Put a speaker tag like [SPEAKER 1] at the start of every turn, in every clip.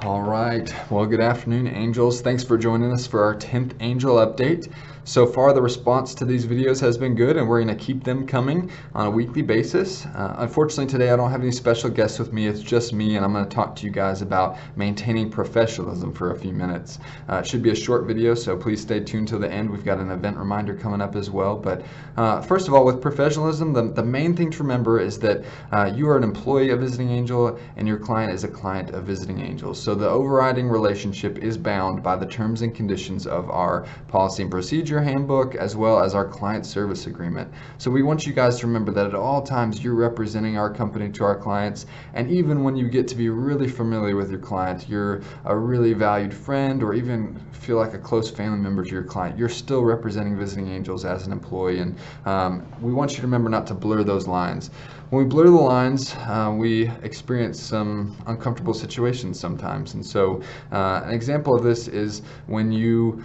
[SPEAKER 1] All right. Well, good afternoon, angels. Thanks for joining us for our 10th angel update. So far, the response to these videos has been good, and we're going to keep them coming on a weekly basis. Unfortunately, today I don't have any special guests with me. It's just me, and I'm going to talk to you guys about maintaining professionalism for a few minutes. It should be a short video, so please stay tuned till the end. We've got an event reminder coming up as well. But first of all, with professionalism, the main thing to remember is that you are an employee of Visiting Angel, and your client is a client of Visiting Angels. So the overriding relationship is bound by the terms and conditions of our policy and procedure handbook, as well as our client service agreement. So we want you guys to remember that at all times you're representing our company to our clients, and even when you get to be really familiar with your client, you're a really valued friend, or even feel like a close family member to your client, you're still representing Visiting Angels as an employee, and we want you to remember not to blur those lines. When we blur the lines, we experience some uncomfortable situations sometimes. And so an example of this is when you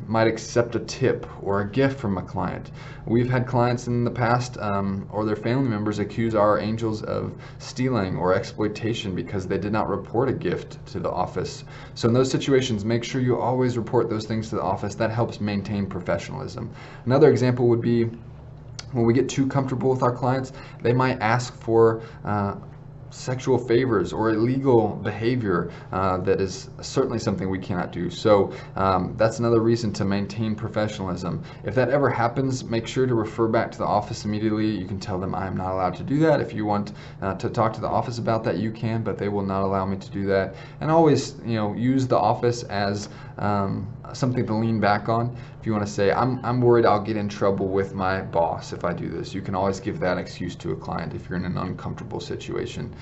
[SPEAKER 1] might accept a tip or a gift from a client. We've had clients in the past or their family members accuse our angels of stealing or exploitation because they did not report a gift to the office. So in those situations, make sure you always report those things to the office. That helps maintain professionalism. Another example would be when we get too comfortable with our clients, they might ask for sexual favors or illegal behavior that is certainly something we cannot do. So that's another reason to maintain professionalism. If that ever happens, make sure to refer back to the office immediately. You can tell them I am not allowed to do that. If you want to talk to the office about that, you can, but they will not allow me to do that. And always, use the office as something to lean back on. If you want to say, I'm worried I'll get in trouble with my boss if I do this, you can always give that excuse to a client if you're in an uncomfortable situation.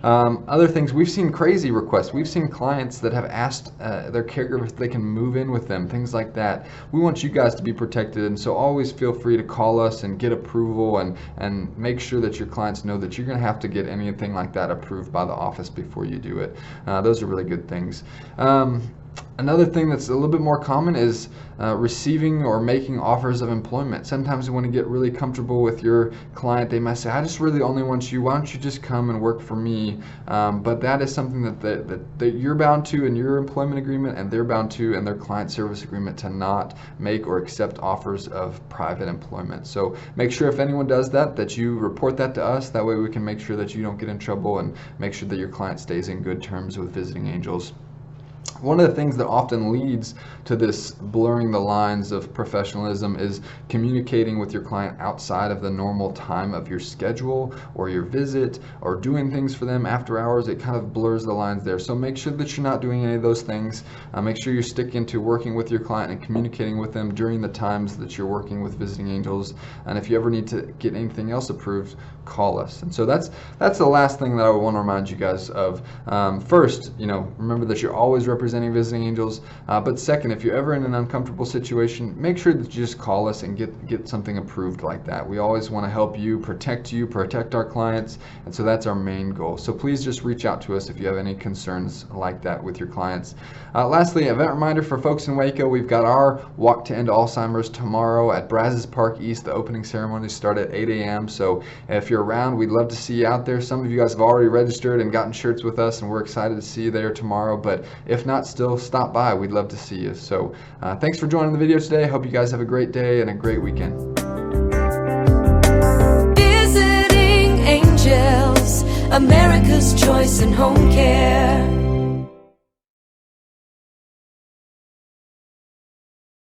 [SPEAKER 1] Other things, we've seen crazy requests. We've seen clients that have asked their caregiver if they can move in with them, things like that. We want you guys to be protected, and so always feel free to call us and get approval, and make sure that your clients know that you're going to have to get anything like that approved by the office before you do it. Those are really good things. Another thing that's a little bit more common is receiving or making offers of employment. Sometimes you want to get really comfortable with your client. They might say, I just really only want you. Why don't you just come and work for me? But that is something that you're bound to in your employment agreement, and they're bound to in their client service agreement, to not make or accept offers of private employment. So make sure if anyone does that you report that to us. That way we can make sure that you don't get in trouble and make sure that your client stays in good terms with Visiting Angels. One of the things that often leads to this blurring the lines of professionalism is communicating with your client outside of the normal time of your schedule or your visit, or doing things for them after hours. It kind of blurs the lines there. So make sure that you're not doing any of those things. Make sure you're sticking to working with your client and communicating with them during the times that you're working with Visiting Angels. And if you ever need to get anything else approved, call us. And so that's the last thing that I want to remind you guys of. First, remember that you're always representing Visiting Angels, but second, if you're ever in an uncomfortable situation, make sure that you just call us and get something approved like that. We always want to help you, protect our clients, and so that's our main goal. So please just reach out to us if you have any concerns like that with your clients. Lastly, event reminder for folks in Waco, we've got our Walk to End Alzheimer's tomorrow at Brazos Park East. The opening ceremonies start at 8 a.m. So if you're around, we'd love to see you out there. Some of you guys have already registered and gotten shirts with us, and we're excited to see you there tomorrow, but if not, still stop by. We'd love to see you. So thanks for joining the video today. Hope you guys have a great day and a great weekend.
[SPEAKER 2] Visiting Angels, America's choice in home care.